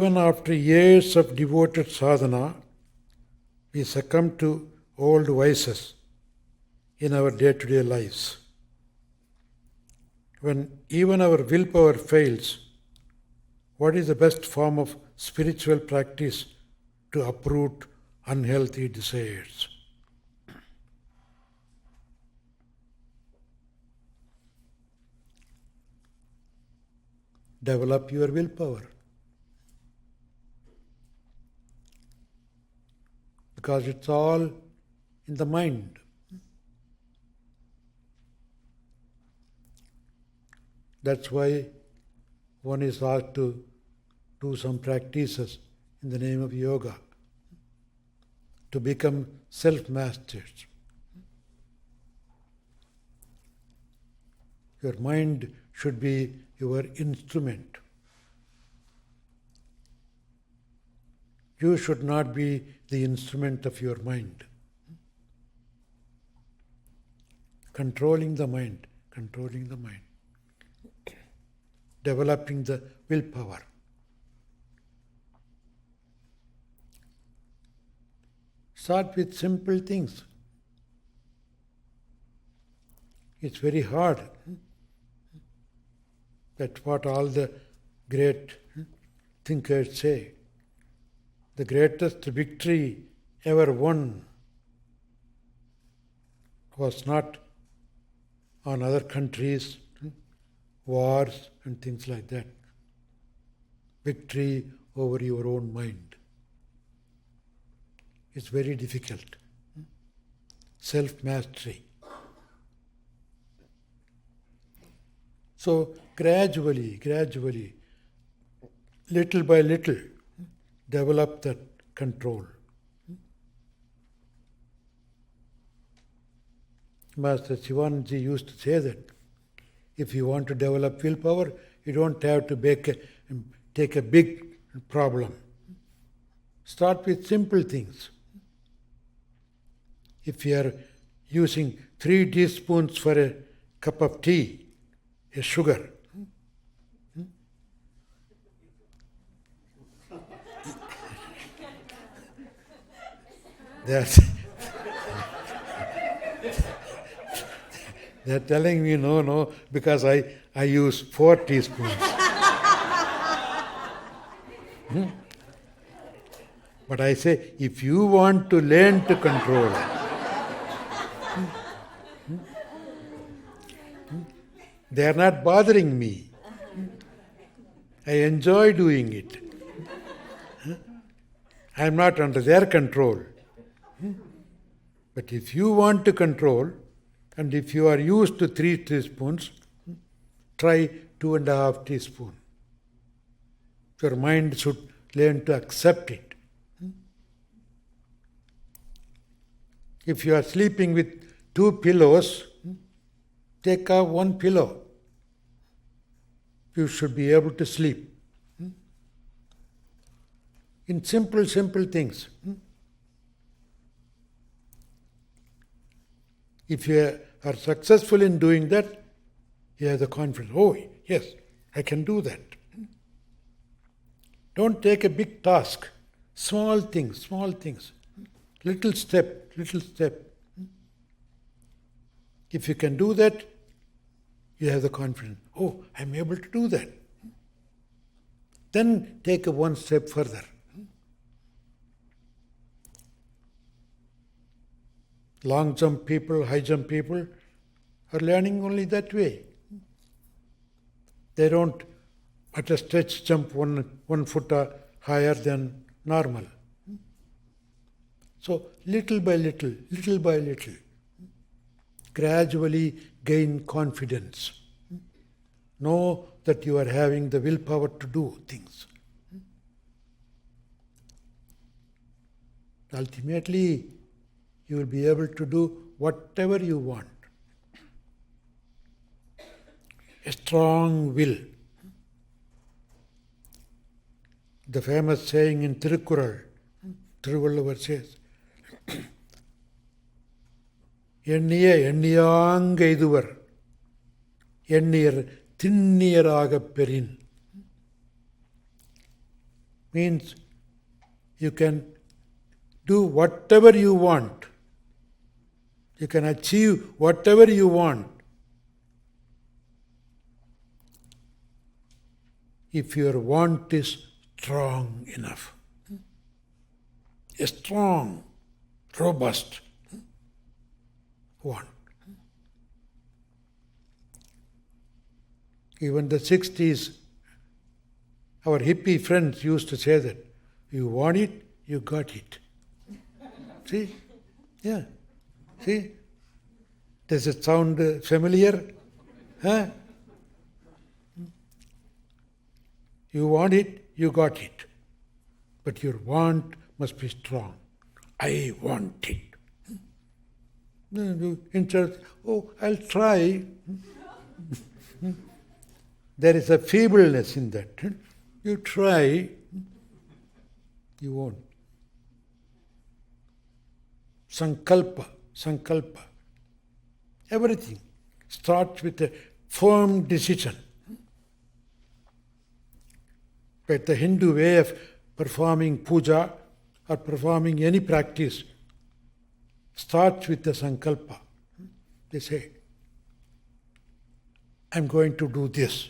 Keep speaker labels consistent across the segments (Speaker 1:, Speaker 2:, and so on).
Speaker 1: Even after years of devoted sadhana, we succumb to old vices in our day-to-day lives. When even our willpower fails, what is the best form of spiritual practice to uproot unhealthy desires? Develop your willpower. Because it's all in the mind. That's why one is asked to do some practices in the name of yoga, to become self-masters. Your mind should be your instrument. You should not be the instrument of your mind. Controlling the mind, developing the willpower. Start with simple things. It's very hard. That's what all the great thinkers say. The greatest victory ever won was not on other countries, wars and things like that. Victory over your own mind. It's very difficult. Self-mastery. So gradually, little by little, develop that control. Master Shivanandaji used to say that if you want to develop willpower, you don't have to take a big problem. Start with simple things. If you are using 3 teaspoons for a cup of tea, a sugar, they're telling me no, because I use 4 teaspoons. But I say, if you want to learn to control, they are not bothering me. I enjoy doing it. I am not under their control. But if you want to control, and if you are used to 3 teaspoons, try 2.5 teaspoons. Your mind should learn to accept it. If you are sleeping with 2 pillows, take off 1 pillow. You should be able to sleep. In simple things. If you are successful in doing that, you have the confidence, oh yes, I can do that. Don't take a big task. Small things. Little step. If you can do that, you have the confidence, oh, I'm able to do that. Then take 1 step further. Long jump people, high jump people are learning only that way. They don't at a stretch jump 1 foot higher than normal. So little by little, gradually gain confidence. Know that you are having the willpower to do things. Ultimately, you will be able to do whatever you want. A strong will. The famous saying in Tirukkural, Thiruvalluvar says, எண்ணியாங்கெய்துவர் எண்ணியர் திண்ணியராகப் பெறின். means you can do whatever you want. You can achieve whatever you want if your want is strong enough. A strong, robust want. Even the 60s, our hippie friends used to say that, you want it, you got it. See? Yeah. See? Does it sound familiar? Huh? You want it, you got it. But your want must be strong. I want it. Instead of, oh, I'll try. There is a feebleness in that. You try, you won't. Sankalpa. Everything starts with a firm decision. But the Hindu way of performing puja or performing any practice starts with the sankalpa. They say, I'm going to do this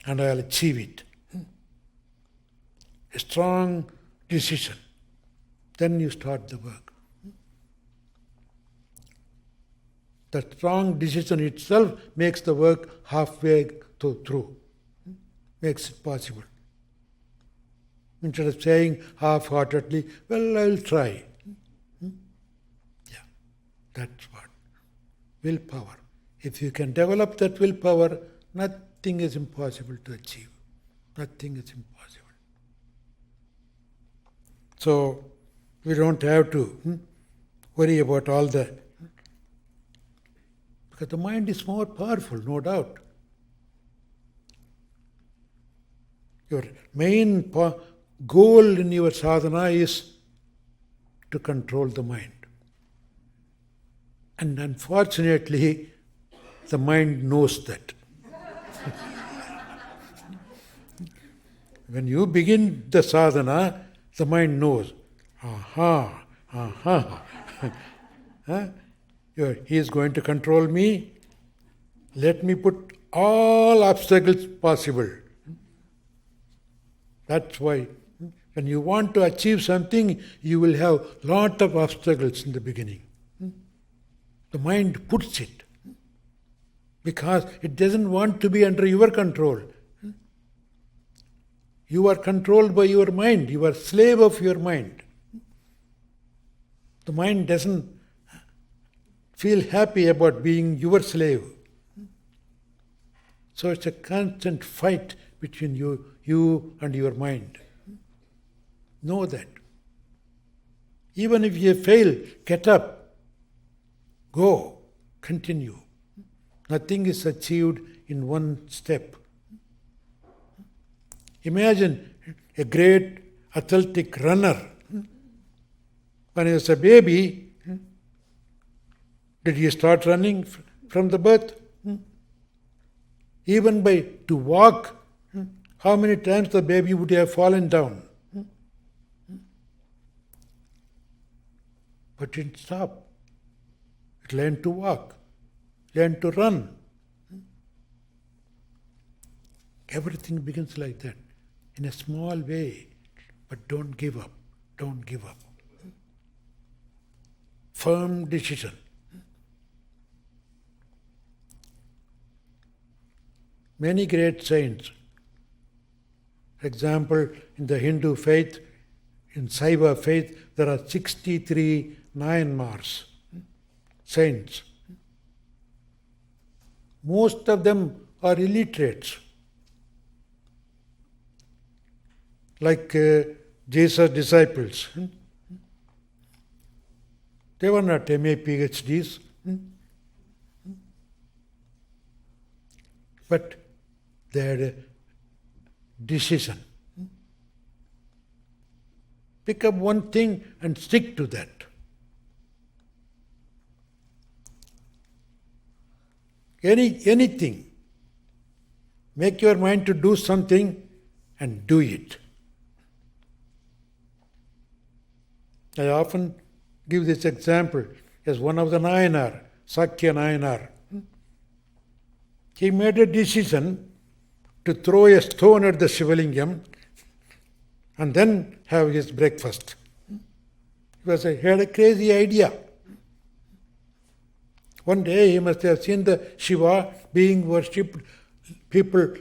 Speaker 1: and I'll achieve it. A strong decision. Then you start the work. The strong decision itself makes the work halfway through. Makes it possible. Instead of saying half-heartedly, well, I'll try. Yeah, that's what. Willpower. If you can develop that willpower, nothing is impossible to achieve. Nothing is impossible. So, we don't have to worry about all the... Because the mind is more powerful, no doubt. Your main goal in your sadhana is to control the mind. And unfortunately, the mind knows that. When you begin the sadhana, the mind knows. He is going to control me. Let me put all obstacles possible. That's why when you want to achieve something, you will have lot of obstacles in the beginning. The mind puts it because it doesn't want to be under your control. You are controlled by your mind. You are slave of your mind. The mind doesn't feel happy about being your slave. So it's a constant fight between you and your mind. Know that. Even if you fail, get up. Go. Continue. Nothing is achieved in one step. Imagine a great athletic runner. When he was a baby, did he start running from the birth? Even to walk, how many times the baby would have fallen down? But it didn't stop. It learned to walk, learned to run. Everything begins like that, in a small way. But don't give up. Don't give up. Firm decision. Many great saints, for example, in the Hindu faith, in Saiva faith, there are 63 Nayanmars, saints. Most of them are illiterates. Like Jesus' disciples. They were not MA PhDs. But they had a decision. Pick up one thing and stick to that. Anything. Make your mind to do something and do it. I often give this example as one of the Nayanar, Sakya Nayanar. He made a decision to throw a stone at the Shivalingam and then have his breakfast. He had a crazy idea. One day he must have seen the Shiva being worshipped, people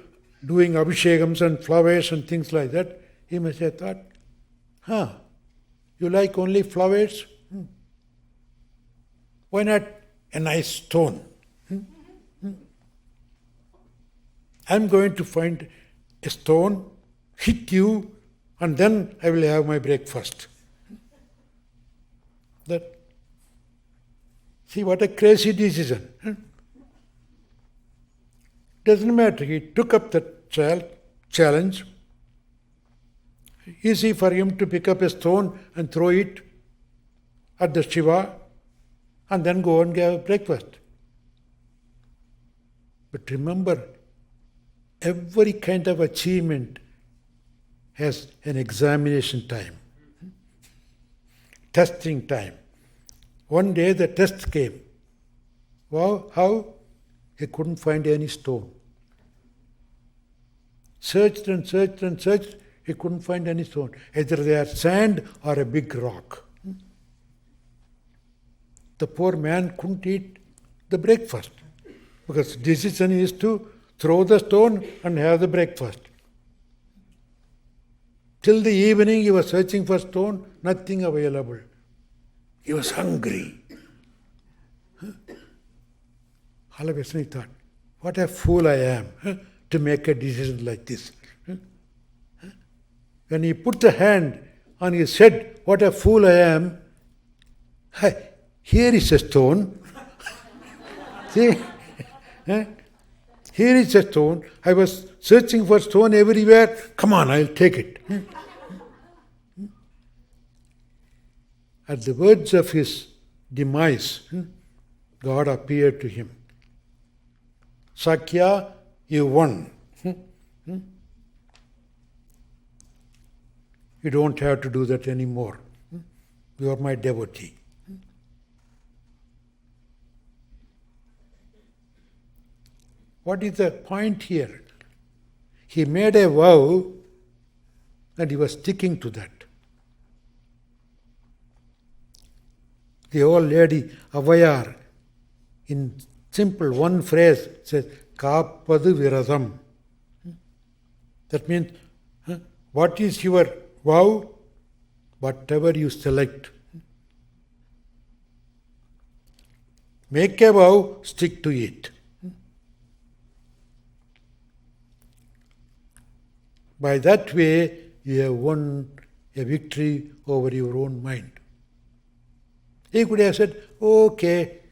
Speaker 1: doing abhishekams and flowers and things like that. He must have thought, you like only flowers? Why not a nice stone? I'm going to find a stone, hit you, and then I will have my breakfast. See what a crazy decision. Doesn't matter. He took up the challenge. Easy for him to pick up a stone and throw it at the Shiva and then go and have breakfast. But remember, every kind of achievement has an examination time, testing time. One day the test came. Wow, how? He couldn't find any stone. Searched and searched and searched, he couldn't find any stone. Either they are sand or a big rock. The poor man couldn't eat the breakfast because the decision is to throw the stone and have the breakfast. Till the evening he was searching for stone, nothing available. He was hungry. All of a sudden he thought, what a fool I am to make a decision like this. When he put the hand on his head, what a fool I am, here is a stone. See? Here is a stone. I was searching for stone everywhere. Come on, I'll take it. At the words of his demise, God appeared to him. Sakya, you won. You don't have to do that anymore. You are my devotee. What is the point here? He made a vow and he was sticking to that. The old lady Avayar, in simple one phrase, says, Kapadu Viradam. That means, what is your vow? Whatever you select. Make a vow, stick to it. By that way, you have won a victory over your own mind. He could have said, okay,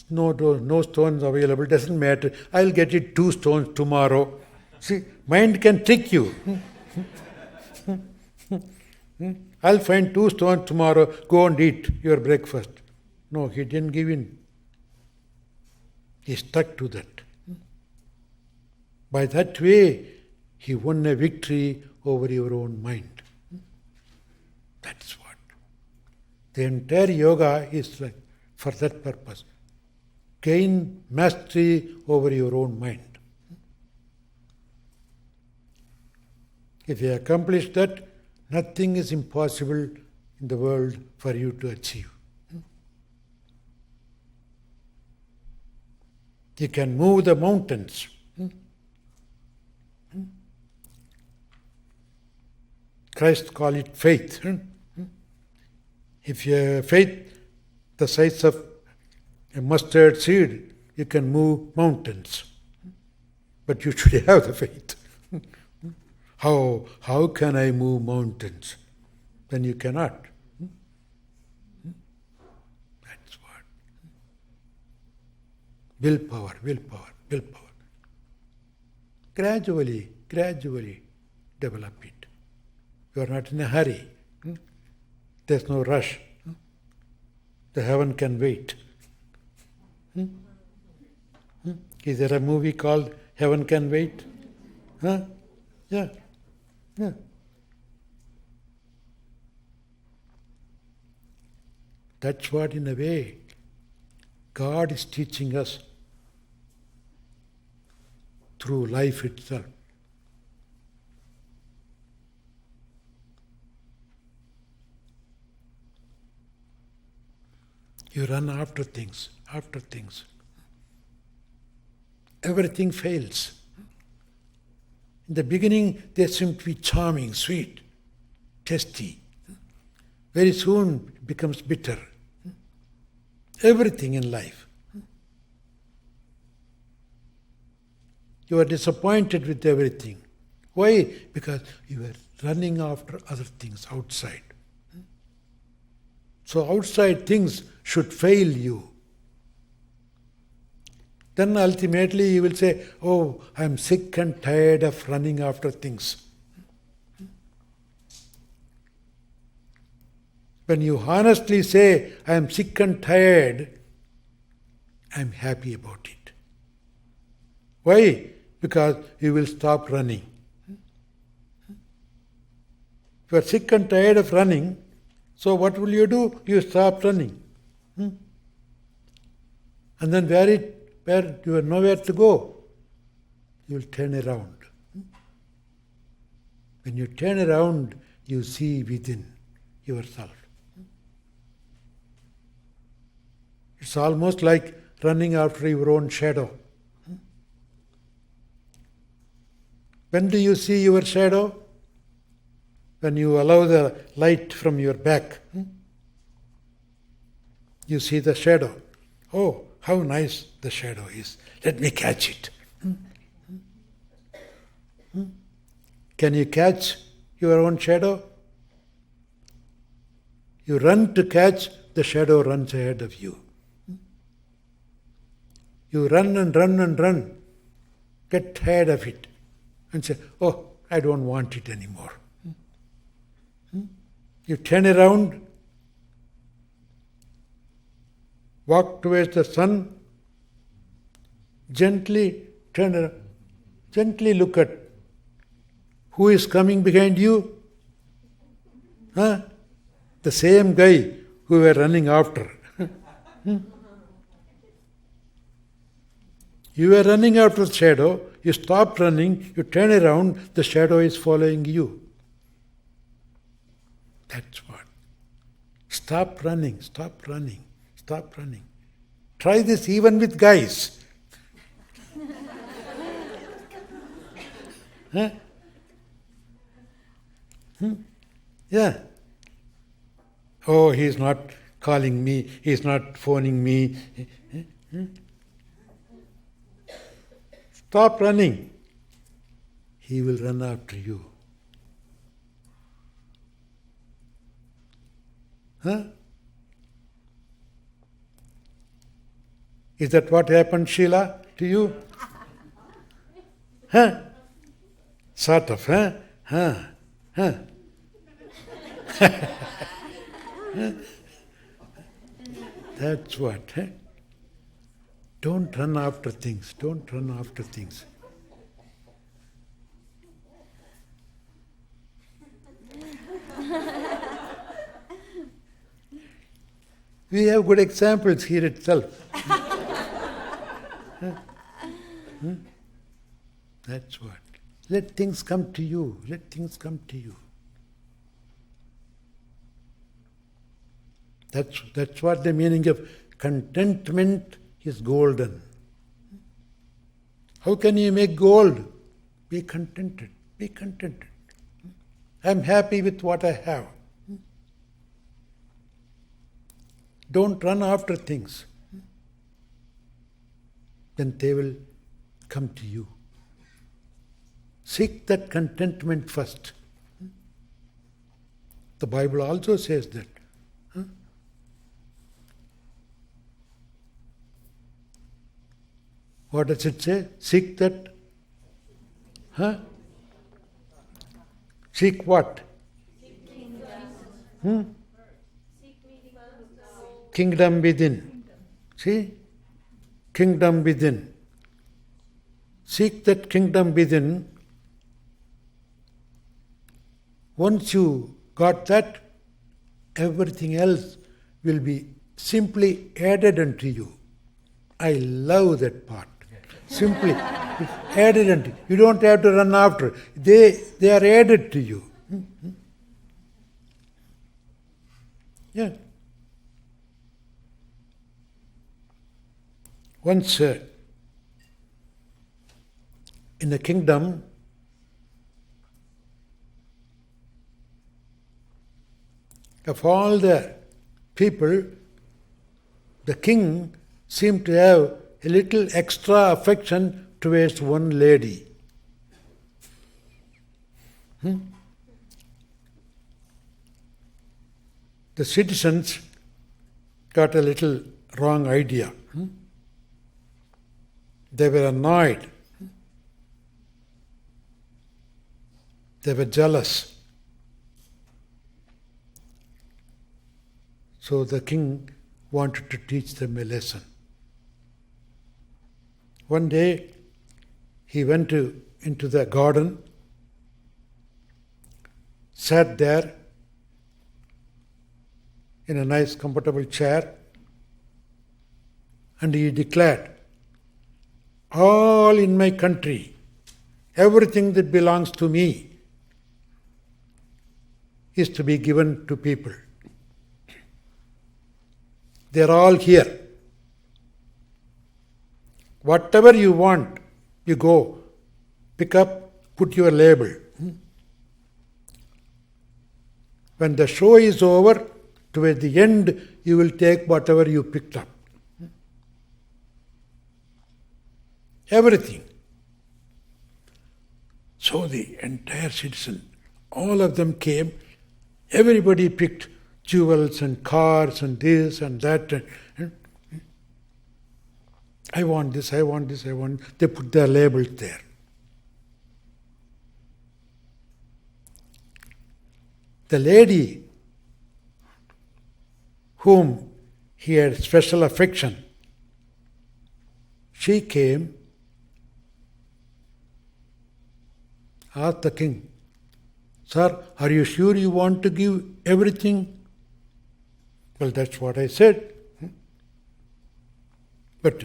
Speaker 1: no stones available, doesn't matter, I'll get it 2 stones tomorrow. See, mind can trick you. I'll find 2 stones tomorrow, go and eat your breakfast. No, he didn't give in. He stuck to that. By that way, he won a victory over your own mind. That's what. The entire yoga is like for that purpose. Gain mastery over your own mind. If you accomplish that, nothing is impossible in the world for you to achieve. You can move the mountains. Christ called it faith. If you have faith the size of a mustard seed, you can move mountains. But you should have the faith. How can I move mountains? Then you cannot. That's what. Willpower. Gradually develop it. You are not in a hurry. There's no rush. The heaven can wait. Is there a movie called Heaven Can Wait? Yeah. Yeah. That's what, in a way, God is teaching us through life itself. You run after things. Everything fails. In the beginning, they seem to be charming, sweet, tasty. Very soon it becomes bitter. Everything in life. You are disappointed with everything. Why? Because you are running after other things outside. So outside things should fail you. Then ultimately you will say, oh, I am sick and tired of running after things. When you honestly say, I am sick and tired, I am happy about it. Why? Because you will stop running. If you are sick and tired of running, so what will you do? You stop running. And then where you have nowhere to go, you will turn around. When you turn around, you see within yourself. It's almost like running after your own shadow. When do you see your shadow? When you allow the light from your back. You see the shadow. Oh, how nice the shadow is. Let me catch it. Can you catch your own shadow? You run to catch, the shadow runs ahead of you. You run and run and run, get tired of it, and say, oh, I don't want it anymore. You turn around, walk towards the sun, gently turn around, gently look at who is coming behind you. The same guy who we were running after. You were running after the shadow, you stop running, you turn around, the shadow is following you. That's what. Stop running. Try this even with guys. Yeah. Oh, he's not calling me, he's not phoning me. Stop running. He will run after you. Is that what happened, Sheila, to you? Sort of, That's what. Don't run after things. We have good examples here itself. That's what. Let things come to you. That's what the meaning of contentment is golden. How can you make gold? Be contented. I'm happy with what I have. Don't run after things. Then they will come to you. Seek that contentment first. The Bible also says that. What does it say? Seek that. Seek what? Kingdom within. See? Kingdom within. Seek that kingdom within. Once you got that, everything else will be simply added unto you. I love that part. Simply added unto you. You don't have to run after. They are added to you. Yeah. Once in the kingdom, of all the people, the king seemed to have a little extra affection towards one lady. The citizens got a little wrong idea. They were annoyed. They were jealous. So the king wanted to teach them a lesson. One day, he went into the garden, sat there in a nice, comfortable chair, and he declared, all in my country, everything that belongs to me is to be given to people. They're all here. Whatever you want, you go, pick up, put your label. When the show is over, toward the end, you will take whatever you picked up. Everything. So the entire citizen, all of them came, everybody picked jewels and cars and this and that. And I want this, I want this, I want. They put their labels there. The lady whom he had special affection, she came, asked the king, "Sir, are you sure you want to give everything?" "Well, that's what I said." "But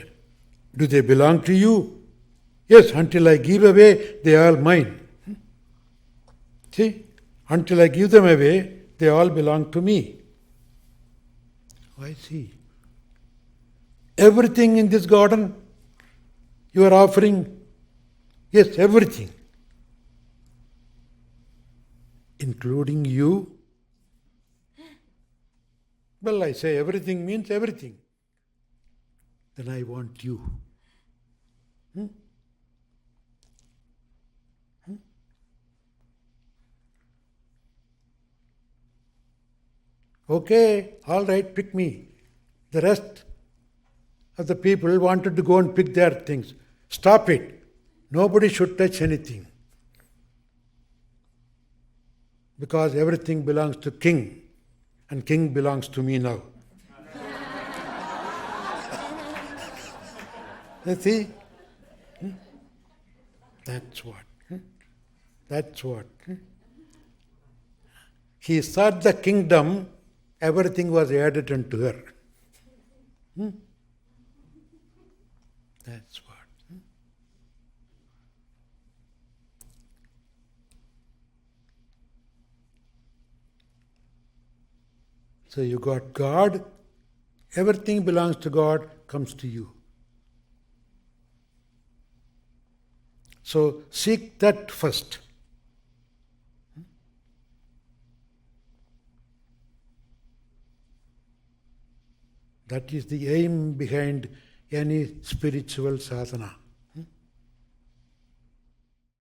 Speaker 1: do they belong to you?" "Yes, until I give away, they are mine." See, until I give them away, they all belong to me. I see. Everything in this garden you are offering? Yes, everything. Including you? Well, I say everything means everything. Then I want you. Okay, all right, pick me. The rest of the people wanted to go and pick their things. Stop it. Nobody should touch anything. Because everything belongs to king, and king belongs to me now. You see? That's what. That's what. He sought the kingdom, everything was added unto her. That's what. So you got God, everything belongs to God, comes to you. So seek that first. That is the aim behind any spiritual sadhana.